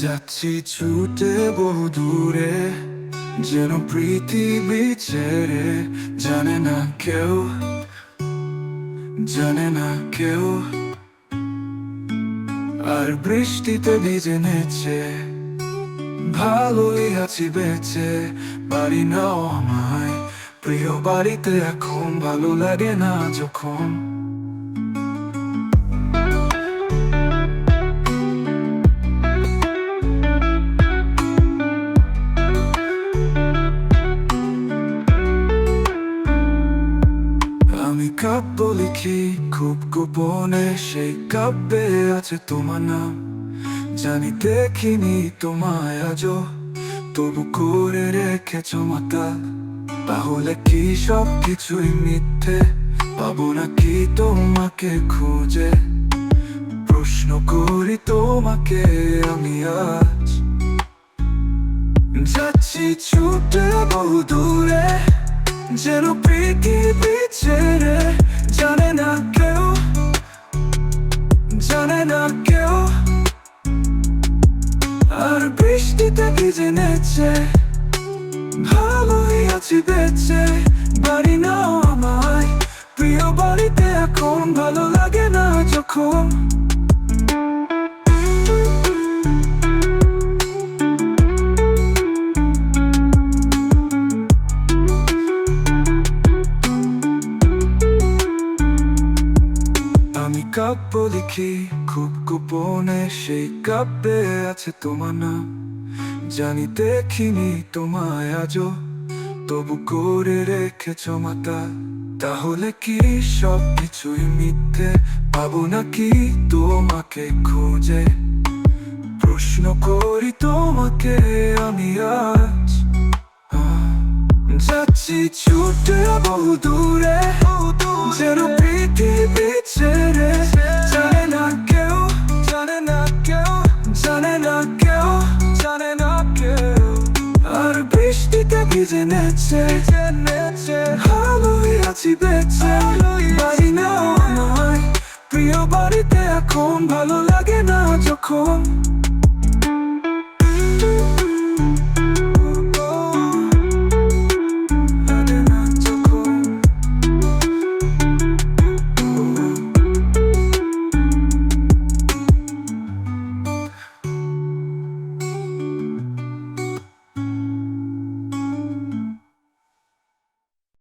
যাচ্ছি ছুটে বহু দূরে, যেন পৃথিবী ছেড়ে। জানে না কেউ, জানে না কেউ। আর বৃষ্টিতে ভিজে নেচে, ভালোই আছি বেঁচে। বাড়ি নাও আমায়, প্রিয় বাড়িতে এখন ভালো লাগে না যখন। আমি কাব্য লিখি খুব গোপনে, সেই কাব্যে আছে তোমার নাম। জানি দেখিনি তোমায় আজও, তবু করে রেখেছ মাতা। তাহলে কি সব কিছুই মিথ্যে? পাবো নাকি তোমাকে খুঁজে? প্রশ্ন করি তোমাকে আমি আজ। যাচ্ছি ছুটে বহু দূরে, যেন পৃথিবী ছেড়ে। জানে না কেউ, জানে না কেউ। আর বৃষ্টিতে ভিজে নেচে, ভালোই আছি বেঁচে। বাড়ি নাও আমায়, প্রিয় বাড়িতে এখন ভালো লাগে না যখন। আমি কাব্য লিখি খুব গোপনে, সেই কাব্যে আছে তোমার নাম। জানি দেখিনি তোমায় আজও, তবু করে রেখেছ মাতা। তাহলে কি সব কিছুই মিথ্যে? পাবো নাকি তোমাকে খুঁজে? প্রশ্ন করি তোমাকে আমি আজ। যাচ্ছি ছুটে বহু দূরে, যেন পৃথিবী ছেড়ে। জানে না কেউ, জানে না কেউ, জানে না কেউ, জানে না কেউ। আর বৃষ্টিতে ভিজে নেচে, ভালোই আছি বেঁচে। বাড়ি নাও আমায়, প্রিয় বাড়িতে এখন ভালো লাগে না যখন।